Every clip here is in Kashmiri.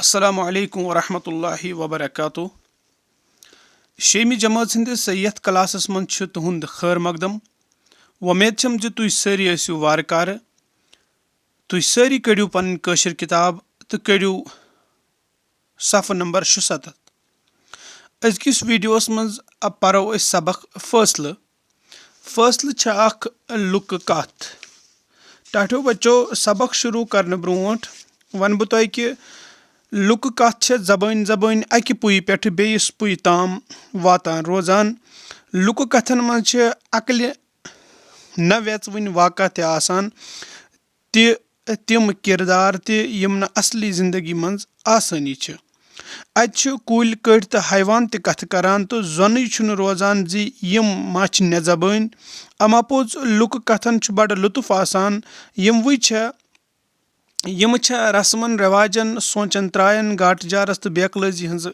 السلام علیکم ورحمۃ اللہ وبرکاتہ شیمہِ جمٲژ ہٕنٛدِس یتھ کلاسس منٛز چھُ تُہُنٛد خٲر مقدم وۄمید چھم زِ تُہۍ سٲری ٲسِو وارٕ کارٕ تُہۍ سٲری کٔڑِو پنٕنۍ کٲشِر کِتاب تہٕ کٔڑِو صفہٕ نمبر 76 أزکِس ویٖڈیوس منٛز پرو أسۍ سبق فٲصلہٕ فٲصلہٕ چھِ اکھ لُکہٕ کتھ ٹاٹھیو بچو سبق شروٗع کرنہٕ برونٛٹھ ونہٕ بہٕ تۄہہِ کہِ لُکہٕ کتھ چھےٚ زبٲنۍ اکہِ پُیہِ پٮ۪ٹھٕ بیٚیِس پُیہِ تام واتان روزان لُکہٕ کتھن منٛز چھِ عقلہِ نہ ویژوٕنۍ واقع تہِ آسان تِم کِردار تہِ یِم نہٕ اصلی زندگی منٛز آسٲنی چھِ اتہِ چھِ کُلۍ کٔٹۍ تہٕ حیوان تہِ کتھٕ کران تہٕ زۄنٕے چھُنہٕ روزان زِ یِم ما چھِ نےٚ زبٲنۍ اما پوٚز لُکہٕ کتھن چھُ بڑٕ لُطف آسان یِم چھےٚ رسمن رٮ۪واجن سونچن ترٛاین گاٹہٕ جارس تہٕ بیقلٲزی ہٕنٛز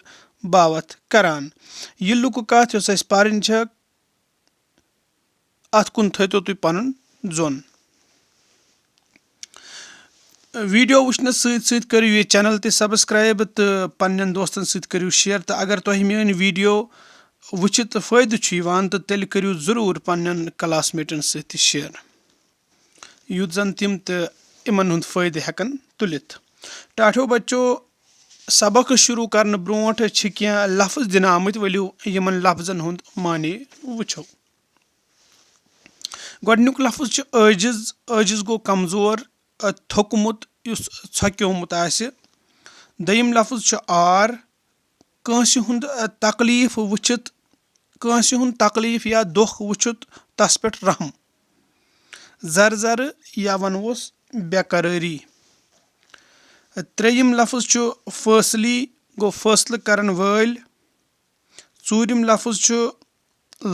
باوتھ کران یہِ لُکہٕ کتھ یۄس اسہِ پرٕنۍ چھےٚ اتھ کُن تھٲیتو تُہۍ پنُن ظۄن ویٖڈیو وٕچھنس سۭتۍ سۭتۍ کٔرِو یہِ چینل تہِ سبسکرایب تہٕ پننٮ۪ن دوستن سۭتۍ کٔرِو شیر تہٕ اگر تۄہہِ میٲنۍ ویٖڈیو وٕچھِتھ فٲیدٕ چھُ یِوان تہٕ تیٚلہِ کٔرِو ضروٗر پننٮ۪ن کلاس میٹن سۭتۍ تہِ شیر یُتھ زن تِم تہِ یِمن ہُنٛد فٲیدٕ ہٮ۪کن تُلِتھ ٹاٹھیو بچو سبق شروٗع کرنہٕ برونٛٹھ چھِ کینٛہہ لفظ دِنہٕ آمٕتۍ ؤلِو یِمن لفظن ہُنٛد معنے وٕچھو گۄڈنیُک لفظ چھُ عٲجِز گوٚو کمزور تھوٚکمُت یُس ژھۄکیومُت آسہِ دوٚیِم لفظ چھُ عار کٲنٛسہِ ہُنٛد تکلیٖف وٕچھِتھ کٲنٛسہِ ہُنٛد تکلیٖف یا دۄکھ وٕچھِتھ تس پٮ۪ٹھ رحم زرزرٕ یا ونہوس بے قرٲری ترٛیٚیِم لفظ چھُ فٲصلی گوٚو فٲصلہٕ کرن وٲلۍ ژوٗرِم لفظ چھُ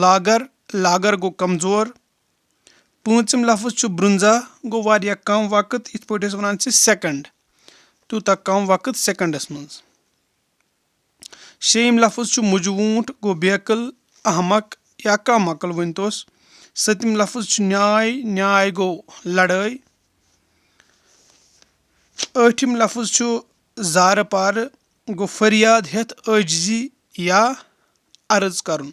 لاگر گوٚو کمزور پوٗنٛژِم لفظ چھُ برٛونٛزا گوٚو واریاہ کم وقت یِتھ پٲٹھۍ أسۍ ونان چھِ سیکنڈ تیوٗتاہ کم وقت سیکنڈس منٛز شیٚیِم لفظ چھُ مُجوٗنٛٹھ گوٚو بیقٕل احمق یا کم عقل ؤنۍتوس سٔتِم لفظ چھُ نیاے گوٚو لڑٲے ٲٹھِم لفظ چھُ زارٕ پارٕ گوٚو فریاد ہٮ۪تھ عٲجزی یا عرض کرُن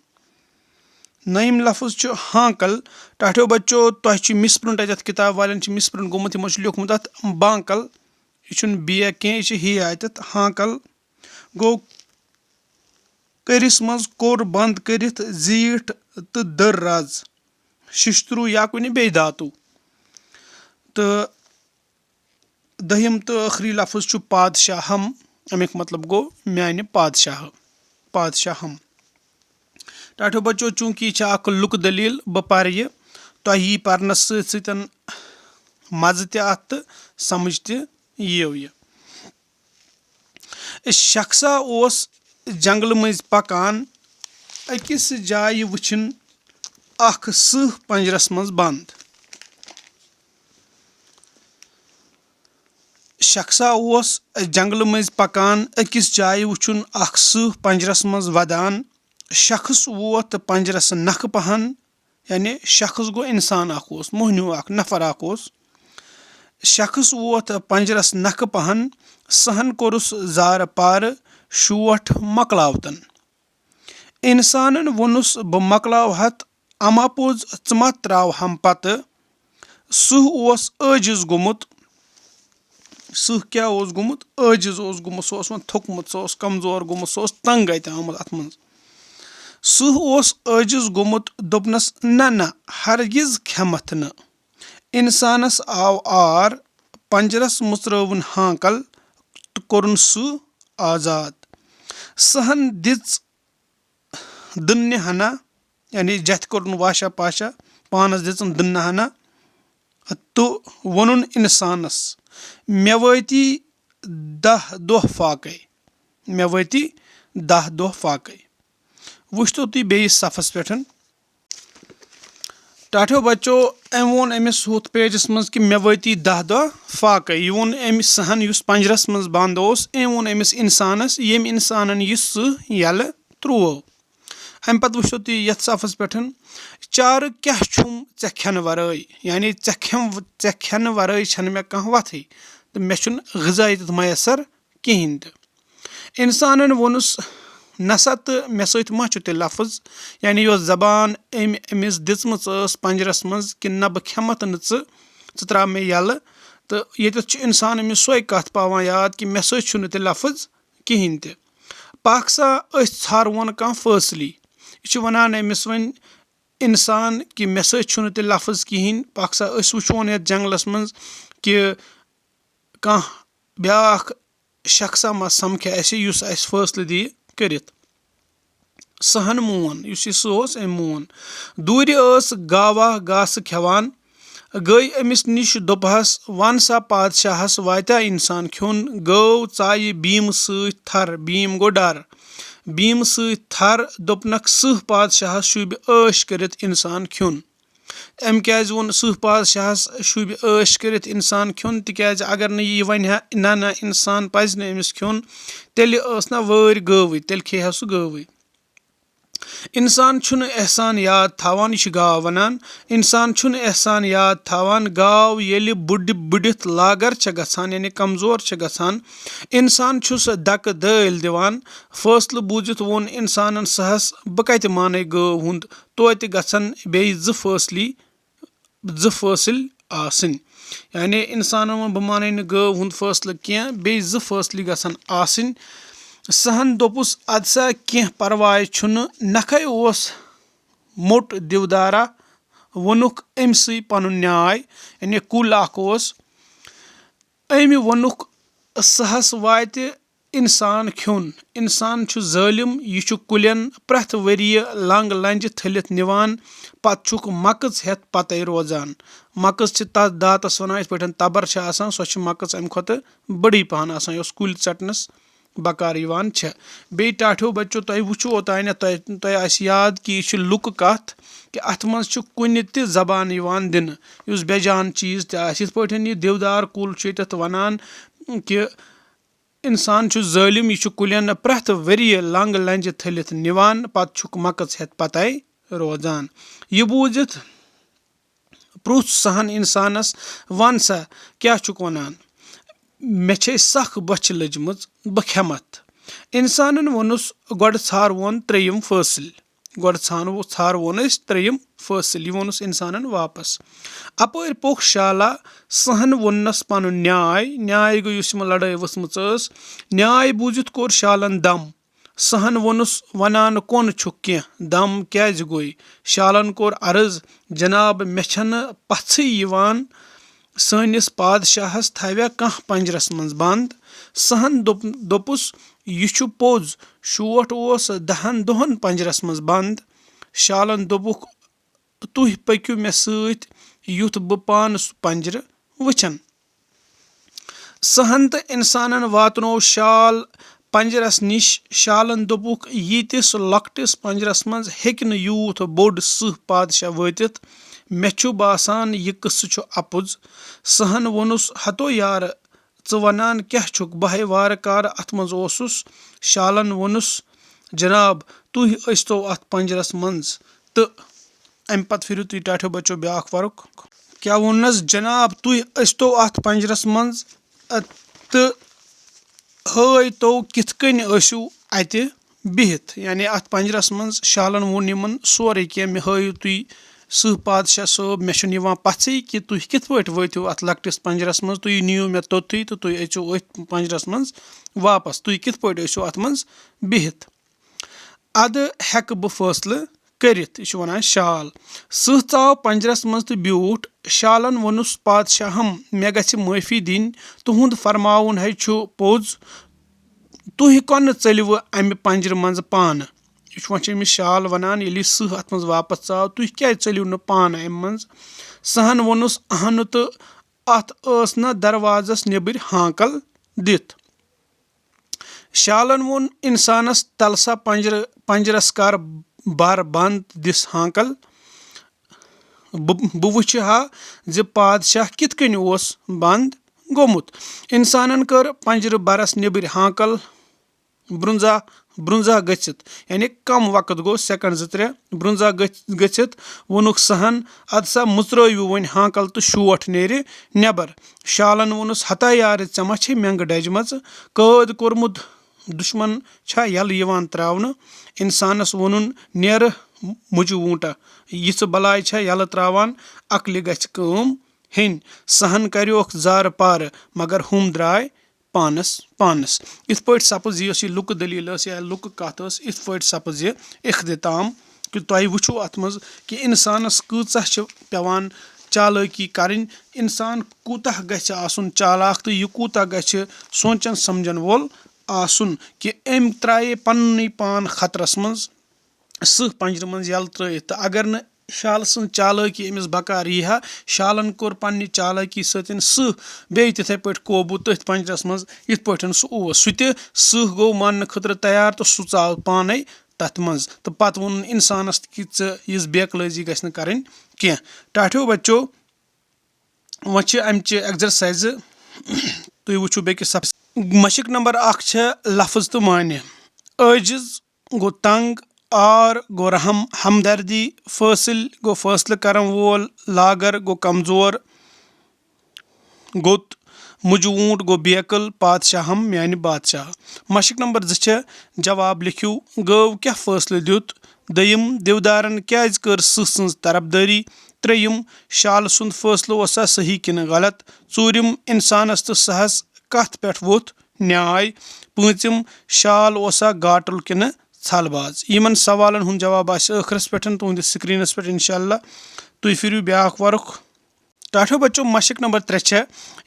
نٔیِم لفظ چھُ ہانکل ٹاٹھیو بچو تۄہہِ چھُ مِسپرنٹ اتٮ۪تھ کِتاب والٮ۪ن چھُ مِسپرنٹ گوٚمُت یِمو چھُ لیوکھمُت اتھ بانکل یہِ چھُنہٕ بے کینٛہہ یہِ چھُ ہی اتٮ۪تھ ہانکل گوٚو کٔرِس منٛز کوٚر بنٛد کٔرِتھ زیٖٹھ تہٕ دٔر رز ششتروٗ یا کُنہِ بیٚیہِ داتوٗ تہٕ دٔہِم تہٕ ٲخری لفظ چھُ پادشاہم امیُک مطلب گوٚو میانہِ پادشاہم ٹاٹھیو بچو چوٗنٛکہِ یہِ چھِ اکھ لُکہٕ دٔلیٖل بہٕ پرٕ یہِ تۄہہِ یی پرنس سۭتۍ سۭتۍ مزٕ تہِ اتھ تہٕ سمجھ تہِ یِیو یہِ شخصا اوس جنگلہٕ مٔنٛزۍ پکان أکِس جایہِ وٕچھِنۍ اکھ سٕہہ پنجرس منٛز بنٛد شخصا اوس جنگلہٕ مٔنٛزۍ پکان أکِس جایہِ وٕچھُن اکھ سٕہہ پنجرس منٛز ودان شخص ووت پنجرس نکھٕ پہن یعنی شخص گوٚو انسان اکھ اوس موہنیوٗ اکھ نفر اکھ اوس شخص ووت پنجرس نکھٕ پہن سہن کوٚرُس زارٕ پارٕ شوٹھ مۄکلاوتن انسانن ووٚنُس بہٕ مۄکلاوہتھ اما پوٚز ژٕ ما تراوہم پتہٕ سٕہہ اوس عٲجِز گوٚمُت سٕہہ کیاہ اوس گوٚمُت عٲجِز اوس گوٚمُت سُہ اوس وۄنۍ تھوٚکمُت سُہ اوس کمزور گوٚمُت سُہ اوس تنٛگ اتہِ آمُت اتھ منٛز سٕہہ اوس عٲجِز گوٚمُت دوٚپنس نہ ہرگِز کھٮ۪متھ نہٕ انسانس آو عار پنجرس مٕژرٲوٕن ہانکل تہٕ کوٚرُن سُہ آزاد سٕہن دِژ دٕنہِ ہنا یعنی جتھِ کوٚرُن واشا پاشا پانس دِژٕن دٕنہٕ ہنا تہٕ ووٚنُن انسانس مےٚ وٲتی 10 دۄہ فاقے وٕچھتو تُہۍ بیٚیِس صفس پٮ۪ٹھ ٹاٹھیو بچو أمۍ ووٚن أمِس ہُتھ پیجس منٛز کہِ مےٚ وٲتی 10 دۄہ فاقے یہِ ووٚن أمِس سٕہن یُس پنجرس منٛز بنٛد اوس أمۍ ووٚن أمِس انسانس ییٚمۍ انسانن یہِ سٕہہ یلہٕ تروو امہِ پتہٕ وٕچھتو تُہۍ یتھ صفس پٮ۪ٹھ چارٕ کیاہ چھُم ژےٚ کھٮ۪نہٕ ورٲے یعنی ژےٚ کھٮ۪نہٕ ورٲے چھنہٕ مےٚ کانٛہہ وتھٕے تہٕ مےٚ چھُنہٕ غذا ییٚتٮ۪تھ میسر کہیٖنۍ تہِ اِنسانن ووٚنُس نسا تہٕ مےٚ سۭتۍ ما چھُ تیٚلہِ لفظ یعنی یۄس زبان أمِس دِژمٕژ ٲس پنجرس منٛز کہِ نہ بہٕ کھٮ۪متھ نہٕ ژٕ ترٛاو مےٚ یَلہٕ تہٕ ییٚتٮ۪تھ چھُ اِنسان أمِس سۄے کتھ پاوان یاد کہِ مےٚ سۭتۍ چھُنہٕ تہِ لفظ کِہینۍ تہِ پکھ سا أسۍ ژھانڈہون کانٛہہ فٲصلی یہِ چھُ ونان أمِس وۄنۍ اِنسان کہِ مےٚ سۭتۍ چھُنہٕ تہِ لفظ کِہینۍ پکھ سا أسۍ وٕچھہون یتھ جنگلس منٛز کہِ کانٛہہ بیاکھ شخصا ما سمکھِ اسہِ یُس اسہِ فٲصلہٕ دِیہِ کٔرِتھ سُہ ہن مون یُس یہِ سُہ اوس أمۍ مون دوٗرِ ٲس گاوا گاسہٕ کھٮ۪وان گٔے أمِس نِش دوٚپہس ون سا پادشاہس واتیٛا انسان کھیوٚن گٲو ژایہِ بیٖمہٕ سۭتۍ تھر بیٖم گوٚو ڈر بیٖمہٕ سۭتۍ تھر دوٚپنکھ سٕہہ پادشاہس شوٗبہِ عٲش کٔرِتھ انسان کھیوٚن أمۍ کیازِ ووٚن سٕہہ پادشاہس شوٗبہِ عٲش کٔرِتھ انسان کھیوٚن تِکیازِ اگر نہٕ یہِ ونہِ ہا نہ انسان پزِ نہٕ أمِس کھیوٚن تیٚلہِ ٲس نا وٲرۍ گٲوٕے تیٚلہِ کھیٚیہِ ہا سُہ گٲوٕے انسان چھُنہٕ احسان یاد تھاوان یہِ چھِ گاو ونان انسان چھُنہٕ احسان یاد تھاوان گاو ییٚلہِ بٔڈِتھ لاگر چھےٚ گژھان یعنی کمزور چھےٚ گژھان انسان چھُس دکہٕ دٲلۍ دِوان فٲصلہٕ بوٗزِتھ ووٚن انسانن سہس بہٕ کتہِ مانے گٲو ہُنٛد توتہِ گژھن بیٚیہِ زٕ فٲصلۍ آسٕنۍ یعنی انسانن ووٚن بہٕ مانے نہٕ گٲو ہُنٛد فٲصلہٕ کینٛہہ بیٚیہِ زٕ فٲصلہٕ گژھن آسٕنۍ سہن دوٚپُس ادٕ سا کینٛہہ پرواے چھُنہٕ نکھے اوس موٚٹ دِودارا ووٚنُکھ أمسٕے پنُن نیاے یعنی کُل اکھ اوس أمۍ ووٚنُکھ سہس واتہِ انسان کھیوٚن انسان چھُ ظٲلِم یہِ چھُ کُلٮ۪ن پرٛٮ۪تھ ؤریہِ لنٛگ لنجہِ تھٔلِتھ نِوان پتہٕ چھُکھ مکٕژ ہٮ۪تھ پتے روزان مکٕژ چھِ تتھ داتس ونان یِتھ پٲٹھۍ تبر چھِ آسان سۄ چھِ مکٕژ امہِ کھۄتہٕ بٔڑٕے پہن آسان یۄس کُلۍ ژٹنس بکار یِوان چھےٚ بیٚیہِ ٹاٹھیو بچو تۄہہِ وٕچھو اوتانٮ۪تھ تۄہہِ آسہِ یاد کہِ یہِ چھِ لُکہٕ کتھ کہِ اتھ منٛز چھُ کُنہِ تہِ زبان یِوان دِنہٕ یُس بے جان چیٖز تہِ آسہِ یِتھ پٲٹھۍ یہِ دِودار کُل چھُ ییٚتٮ۪تھ ونان کہِ انسان چھُ ظٲلِم یہِ چھُ کُلٮ۪ن پرٛٮ۪تھ ؤریہِ لنٛگ لنجہِ تھٔلِتھ نِوان پتہٕ چھُکھ مکٕژ ہٮ۪تھ پتے روزان یہِ بوٗزِتھ پرُژھ سہن انسانس ون سا کیاہ چھُکھ ونان مےٚ چھے سخ بۄچھِ لٔجمٕژ بہٕ کھٮ۪متھ انسانن ووٚنُس گۄڈٕ ژھانڈہون ترٛیٚیِم فٲصل ژھانڈہون أسۍ ترٛیٚیِم فٲصل یہِ ووٚنُس انسانن واپس اپٲرۍ پوٚکھ شالا سہن ووٚننس پنُن نیاے گوٚو یُس یِمن لڑٲے ؤژھمٕژ ٲس نیاے بوٗزِتھ کوٚر شالن دم سہن ووٚنُس ونان کۄن چھُکھ کینٛہہ دم کیازِ گوٚے شالن کوٚر عرض جناب مےٚ چھنہٕ پژھٕے یِوان سٲنِس پادشاہس تھاویا کانٛہہ پنجرس منٛز بنٛد سہن دوٚپُس یہِ چھُ پوٚز شوٹھ اوس 10 دۄہن پنجرس منٛز بنٛد شالن دوٚپُکھ تُہۍ پٔکِو مےٚ سۭتۍ یُتھ بہٕ پانہٕ سُہ پنجرٕ وٕچھن سہن تہٕ انسانن واتنوو شال پنجرس نِش شالن دوٚپُکھ ییٖتِس لۄکٹِس پنجرس منٛز ہیٚکہِ نہٕ یوٗت بوٚڑ سٕہہ پادشاہ وٲتِتھ مےٚ چھُ باسان یہِ قٕصہٕ چھُ اپُز سہن ووٚنُس ہتو یارٕ ژٕ ونان کیاہ چھُکھ بہٕ ہے وارٕ کارٕ اتھ منٛز اوسُس شالن ووٚنُس جناب تُہۍ ٲسۍتو اتھ پنجرس منٛز تہٕ امہِ پتہٕ پھِرِو تُہۍ ٹاٹھیو بچو بیاکھ فرق کیاہ ووٚننس جناب تُہۍ ٲسۍتو اتھ پنجرس منٛز تہٕ ہٲیتو کِتھ کٔنۍ ٲسِو اتہِ بِہِتھ یعنی اتھ پنجرس منٛز شالن ووٚن یِمن سورُے کینٛہہ مےٚ ہٲیِو تُہۍ سٕہہ پادشاہ صٲب مےٚ چھُنہٕ یِوان پژھٕے کہِ تُہۍ کِتھ پٲٹھۍ وٲتِو اتھ لۄکٹِس پنجرس منٛز تُہۍ نِیِو مےٚ توٚتھُے تہٕ تُہۍ أژِو أتھۍ پنجرس منٛز واپس تُہۍ کِتھ پٲٹھۍ ٲسِو اتھ منٛز بِہِتھ ادٕ ہٮ۪کہٕ بہٕ فٲصلہٕ کٔرِتھ یہِ چھُ ونان شال سٕہہ ژاو پنجرس منٛز تہٕ بیوٗٹھ شالن ووٚنُس پادشاہم مےٚ گژھِ معٲفی دِنۍ تُہُنٛد فرماوُن ہے چھُ پوٚز تُہۍ کۄنہٕ ژٔلِوٕ امہِ پنجرٕ منٛزٕ پانہٕ یہِ چھُ وۄنۍ چھِ أمِس شال ونان ییٚلہِ یہِ سٕہہ اتھ منٛز واپس ژاو تُہۍ کیازِ ژٔلِو نہٕ پانہٕ امہِ منٛز سہن ووٚنُس اہنُ تہٕ اتھ ٲس نہ دروازس نیٚبٕرۍ ہانکل دِتھ شالن ووٚن انسانس تل سا پنجرس کر بر بنٛد دِس ہانکل بہٕ وٕچھِ ہا زِ پادشاہ کِتھ کٔنۍ اوس بنٛد گوٚمُت انسانن کٔر پنجرٕ برس نیٚبٕرۍ ہانکل برونٛزا گٔژھِتھ یعنی کم وقت گوٚو سیکنڈ 2-3 برونٛزا گٔژھِتھ ووٚنُکھ سہن ادٕ سا مٕژرٲیِو وۄنۍ ہانکل تہٕ شوٹھ نیرِ نٮ۪بر شالن ووٚنُس ہتا یارٕ ژےٚ ما چھے مینٛگہٕ ڈجمژٕ قٲد کوٚرمُت دُشمن چھا یلہٕ یِوان تراونہٕ اِنسانس ووٚنُن نیرٕ مُجہِ ووٗنٛٹا یِژھ بلاے چھا یلہٕ تراوان عقلہِ گژھِ کٲم ہیٚنۍ سہن کریوکھ زارٕ پارٕ مگر ہُم درٛاے پانس پانس یِتھ پٲٹھۍ سپٕز یۄس یہِ لُکہٕ دٔلیٖل ٲس یا لُکہٕ کتھ ٲس یِتھ پٲٹھۍ سپٕز یہِ اختتام کہِ تۄہہِ وٕچھو اتھ منٛز کہِ اِنسانس کۭژاہ چھِ پیٚوان چالٲکی کرٕنۍ اِنسان کوٗتاہ گژھِ آسُن چالاک تہٕ یہِ کوٗتاہ گژھِ سونٛچن سمجن وول آسُن کہِ أمۍ ترٛایے پننُے پان خطرس منٛز سٕہہ پنجرٕ منٛز یلہٕ ترٲیِتھ تہٕ اگر نہٕ شالہٕ سٕنٛز چالٲکی أمِس بکار یی ہا شالن کوٚر پننہِ چالٲکی سۭتۍ سٕہہ بیٚیہِ تِتھٕے پٲٹھۍ قوبوٗ تٔتھۍ پنجرس منٛز یِتھ پٲٹھۍ سُہ اوس سُہ تہِ سٕہہ گوٚو ماننہٕ خٲطرٕ تیار تہٕ سُہ ژاو پانے تتھ منٛز تہٕ پتہٕ ووٚنُن انسانس کہِ ژٕ یِژھ بیقلٲزی گژھِ نہٕ کرٕنۍ کینٛہہ ٹاٹھیو بچو وۄنۍ چھِ امچہِ ایٚگزرسایزٕ تُہۍ وٕچھِو بیٚکِس مشق نمبر 1 چھےٚ لفظ تہٕ معنی عٲجِز گوٚو تنگ آر گوٚو رحم ہمدردی فٲصِل گوٚو فٲصلہٕ کرن وول لاگر گوٚو کمزور گوٚت مُجہِ ووٗنٛٹ گوٚو بیکٕل پادشاہم میانہِ بادشاہ مشق نمبر 2 چھےٚ جواب لیکھِو گٲو کیاہ فٲصلہٕ دیُت دوٚیِم دِودارن کیازِ کٔر سٕہہ سٕنٛز طرفدٲری ترٛیٚیِم شالہٕ سُنٛد فٲصلہٕ اوسا صحیح کِنہٕ غلط ژوٗرِم انسانس تہٕ سٕہس کتھ پٮ۪ٹھ ووٚتھ نیاے پوٗنٛژِم شال اوسا گاٹُل کِنہٕ ژھل باز یِمن سوالن ہُنٛد جواب آسہِ ٲخرس پٮ۪ٹھ تُہنٛدِس سکریٖنس پٮ۪ٹھ انشاء اللہ تُہۍ پھِرِو بیاکھ وَرُق ٹاٹھیو بچو مشق نمبر 3 چھےٚ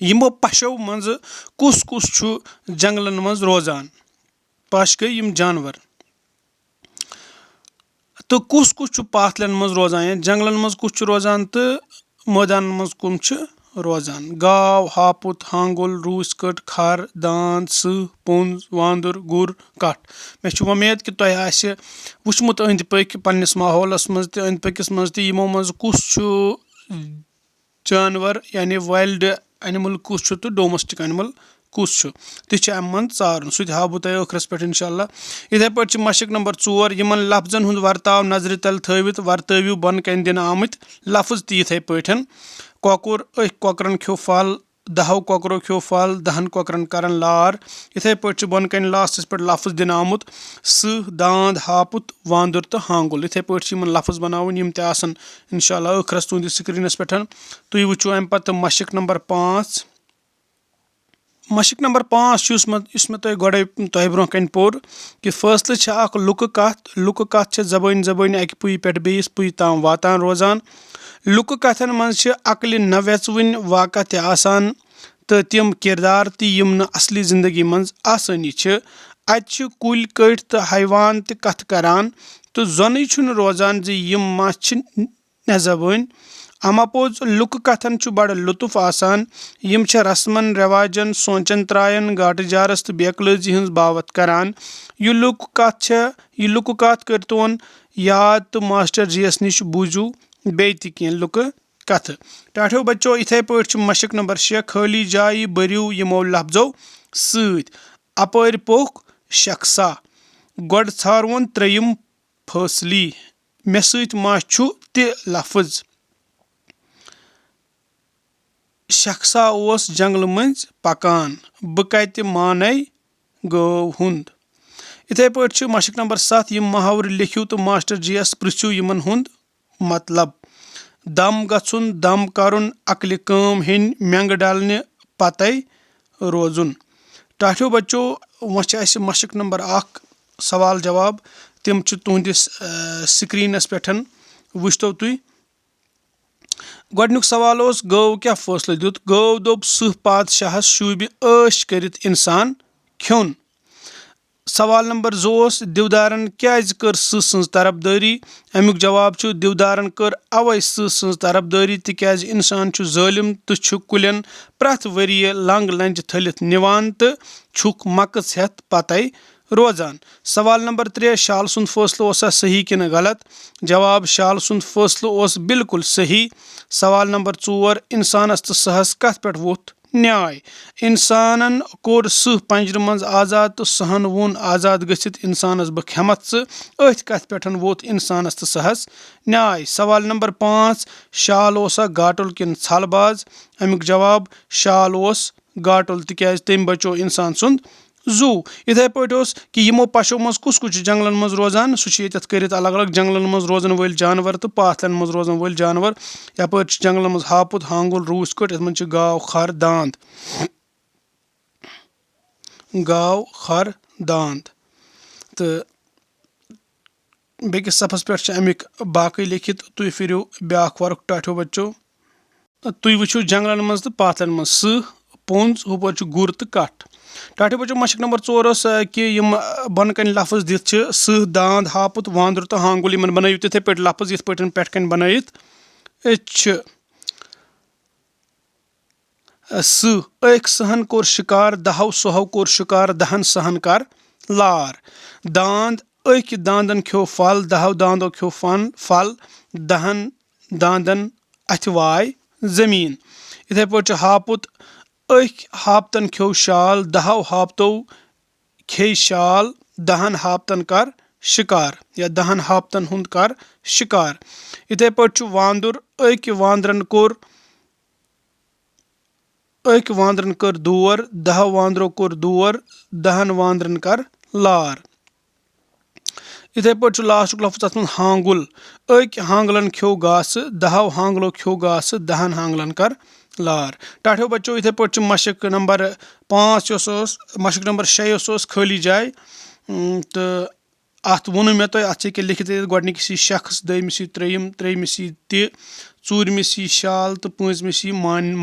یِمو پشو منٛزٕ کُس کُس چھُ جنگلن منٛز روزان پش گٔے یِم جانور تہٕ کُس کُس چھُ پاتھلٮ۪ن منٛز روزان یا جنگلن منٛز کُس چھُ روزان تہٕ مٲدانن منٛز کٕم چھِ روزان گاو ہاپُت ہانٛگُل روٗسۍ کٔٹ کھر داند سٕہہ پوٚنٛز وانٛدُر گُر کٹھ مےٚ چھُ وۄمید کہِ تۄہہِ آسہِ وٕچھمُت أنٛدۍ پٔکۍ پننِس ماحولس منٛز تہِ أنٛدۍ پٔکِس منٛز تہِ یِمو منٛز کُس چھُ جانور یعنی وایلڈ انمل کُس چھُ تہٕ ڈومیسٹِک انمل کُس چھُ تہِ چھُ امہِ منٛز ژارُن سُہ تہِ ہاو بہٕ تۄہہِ ٲخرس پٮ۪ٹھ انشاء اللہ یِتھے پٲٹھۍ چھِ مشق نمبر 4 یِمن لفظن ہُنٛد ورتاو نظرِ تل تھٲوِتھ ورتٲوِو بۄنہٕ کنہِ دِنہٕ آمٕتۍ لفظ تہِ یِتھے پٲٹھۍ کۄکُر أکۍ کۄکرن کھیوٚو پھل 10 کۄکرو کھیوٚو پھل 10 کۄکرن کرن لار یِتھے پٲٹھۍ چھُ بۄنہٕ کنہِ لاسٹس پٮ۪ٹھ لفظ دِنہٕ آمُت سٕہہ داند ہاپُت وانٛدُر تہٕ ہانٛگُل یِتھے پٲٹھۍ چھِ یِمن لفظ بناوٕنۍ یِم تہِ آسن انشاء اللہ ٲخرس تُہنٛدِس سکریٖنس پٮ۪ٹھ تُہۍ وٕچھِو امہِ پتہٕ مشق نمبر 5 مشق نمبر 5 چھُ یُس مےٚ تۄہہِ گۄڈے تۄہہِ برونٛہہ کنہِ پوٚر کہِ فٲصلہٕ چھِ اکھ لُکہٕ کتھ چھِ زبٲنۍ اکہِ پُیہِ پٮ۪ٹھ بیٚیِس پُیہِ تام واتان روزان لُکہٕ کتھن منٛز چھِ عقلہِ نہ ویژوٕنۍ واقع تہِ آسان تہٕ تِم کِردار تہِ یِم نہٕ اصلی زندگی منٛز آسٲنی چھِ اتہِ چھِ کُلۍ کٔٹۍ تہٕ حیوان تہِ کتھٕ کران تہٕ زۄنٕے چھُنہٕ روزان زِ یِم ما چھِ نےٚ زبٲنۍ اما پوٚز لُکہٕ کتھن چھُ بڑٕ لُطف آسان یِم چھِ رسمن رٮ۪واجن سونٛچن ترٛاین گاٹہٕ جارس تہٕ بیقلٲزی ہٕنٛز باوت کران یہِ لُکہٕ کتھ کٔرۍتون یاد تہٕ ماسٹر جی یس نِش بوٗزِو بیٚیہِ تہِ کینٛہہ لُکہٕ کتھٕ ٹاٹھیو بچو یِتھے پٲٹھۍ چھُ مشق نمبر 6 خٲلی جایہِ بٔرِو یِمو لفظو سۭتۍ اپٲرۍ پوٚکھ شخصا گۄڈٕ ژھاروُن ترٛیٚیِم فٲصلی مےٚ سۭتۍ ما چھُ تہِ لفظ شخصا اوس جنگلہٕ مٔنٛزۍ پکان بہٕ کتہِ مانے گٲو ہُنٛد یِتھے پٲٹھۍ چھُ مشق نمبر 7 یِم محاورٕ لیکھِو تہٕ ماسٹر جی یس پرژھِو یِمن ہُنٛد مطلب دم گژھُن دم کرُن عقلہِ کٲم ہیٚنۍ مینٛگہٕ ڈلنہِ پتے روزُن ٹاٹھیو بچو وۄنۍ چھِ اسہِ مشق نمبر 1 سوال جواب تِم چھِ تُہنٛدِس سکریٖنس پٮ۪ٹھ وٕچھتو تُہۍ گۄڈنیُک سوال اوس گٲو کیاہ فٲصلہٕ دیُت گٲو دوٚپ سٕہہ پادشاہس شوٗبہِ عٲش کٔرِتھ انسان کھیوٚن سوال نمبر 2 اوس دِودارن کیازِ کٔر سٕہہ سٕنٛز طرفدٲری امیُک جواب چھُ دِودارن کٔر اوے سٕہہ سٕنٛز طرفدٲری تِکیازِ انسان چھُ ظٲلِم تہٕ چھُ کُلٮ۪ن پرٛٮ۪تھ ؤریہِ لنٛگ لنٛجہِ تھٔلِتھ نِوان تہٕ چھُکھ مکٕژ ہٮ۪تھ پتے روزان سوال نمبر 3 شالہٕ سُنٛد فٲصلہٕ اوسا صحیح کِنہٕ غلط جواب شالہٕ سُنٛد فٲصلہٕ اوس بالکُل صحیح سوال نمبر 4 انسانس تہٕ سٕہس کتھ پٮ۪ٹھ ووٚتھ نیاے انسانن کوٚر سٕہہ پنجرٕ منٛز آزاد تہٕ سٕہن ووٚن آزاد گٔژھِتھ انسانس بہٕ کھٮ۪متھ ژٕ أتھۍ کتھِ پٮ۪ٹھ ووٚتھ انسانس تہٕ سٕہس نیاے سوال نمبر 5 شال اوسا گاٹُل کِنہٕ ژھل باز امیُک جواب شال اوس گاٹُل تِکیازِ تٔمۍ بچو انسان سُنٛد زوٗ یِتھَے پٲٹھۍ اوس کہِ یِمو پَشو منٛز کُس کُس چھُ جنٛگلَن منٛز روزان سُہ چھُ ییٚتٮ۪تھ کٔرِتھ الگ الگ جنٛگلَن منٛز روزان وٲلۍ جاناوَار تہٕ پاتھلَن منٛز روزان وٲلۍ جاناوَار یَپٲرۍ چھِ جنٛگلَن منٛز ہاپُت ہانٛگُل روٗس کٔٹ یَتھ منٛز چھِ گاو خر دانٛد تہٕ بیٚکِس صفس پٮ۪ٹھ چھِ اَمِکۍ باقٕے لیکھِتھ تُہۍ پھِرِو بیٛاکھ وَرُق ٹاٹھیو بَچو تُہۍ وٕچھِو جنٛگلَن منٛز تہٕ پاتھلَن منٛز سٕہہ پوٚنٛز ہُپٲرۍ چھُ گُر تہٕ کٹھ ٹاٹھیو بَچو مَشق نمبر 4 اوس کہِ یِم بۄنہٕ کَنۍ لفظ دِتھ چھِ سٕہہ دانٛد ہاپُت وانٛدُر تہٕ ہانٛگُل یِمن بَنٲیِو تِتھَے پٲٹھۍ لفظ یِتھ پٲٹھۍ پٮ۪ٹھ کَنۍ بَنٲیِتھ چھِ سٕہہ أکۍ سٕہن کوٚر شِکار 10 سٕہو کوٚر شِکار 10 سٕہن کر لار دانٛد أکۍ دانٛدن کھیوٚو پھل 10 دانٛدو کھیوٚو پھل 10 دانٛدن اَتھِ واے زٔمیٖن یِتھَے پٲٹھۍ چھُ ہاپُت أکۍ ہاپتن کھیوٚو شال 10 ہاپتو کھیٚیہِ شال 10 ہاپتن کر شِکار یا 10 ہاپتن ہُنٛد کر شِکار یِتھَے پٲٹھۍ چھُ وانٛدُر أکۍ وانٛدرن کٔر دور 10 وانٛدرو کوٚر دور 10 وانٛدرن کر لار یِتھَے پٲٹھۍ چھُ لاسٹُک لفظ تَتھ منٛز ہانٛگُل أکۍ ہانٛگلن کھیوٚو گاسہٕ 10 ہانٛگلو کھیوٚو گاسہٕ 10 ہانٛگلن کر لار ٹاٹھیو بَچو یِتھَے پٲٹھۍ چھُ مَشق نمبر 5 یۄس ٲس مَشق نمبر 6 یۄس ٲس خٲلی جاے تہٕ اَتھ ووٚنُو مےٚ تۄہہِ اَتھ چھِ ییٚکیٛاہ لیکھِتھ گۄڈٕنِکِس یی شخص دوٚیمِس یی ترٛیٚیِمِس یی تہِ ژوٗرمِس یی شال تہٕ پوٗنٛژمِس یی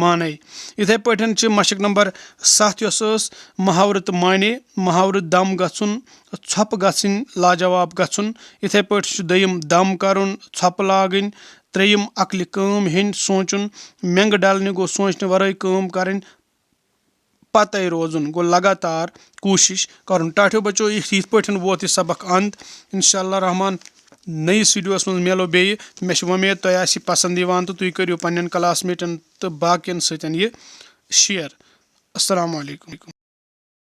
مانے یِتھَے پٲٹھۍ چھِ مَشق نمبر 7 یۄس ٲس محاورٕ تہٕ مانے محاورٕ دم گژھُن ژھۄپہٕ گژھٕنۍ لاجواب گژھُن یِتھَے پٲٹھۍ چھُ دوٚیِم دم کَرُن ژھۄپہٕ لاگٕنۍ ترٛیٚیِم عقلہِ کٲم ہیٚنۍ سونٛچُن مٮ۪نٛگہٕ ڈلنہِ گوٚو سونٛچنہٕ وَرٲے کٲم کَرٕنۍ پَتَے روزُن گوٚو لگاتار کوٗشِش کَرُن ٹاٹھیو بَچو یِتھ پٲٹھۍ ووت یہِ سبق اَنٛد اِنشاء اللہ رحمان نٔیِس ویٖڈیوَس منٛز میلو بیٚیہِ مےٚ چھِ وۄمید تۄہہِ آسہِ یہِ پَسنٛد یِوان تہٕ تُہۍ کٔرِو پنٛنٮ۪ن کلاس میٹَن تہٕ باقٕیَن سۭتۍ یہِ شِیَر اَسَلامُ علیکُم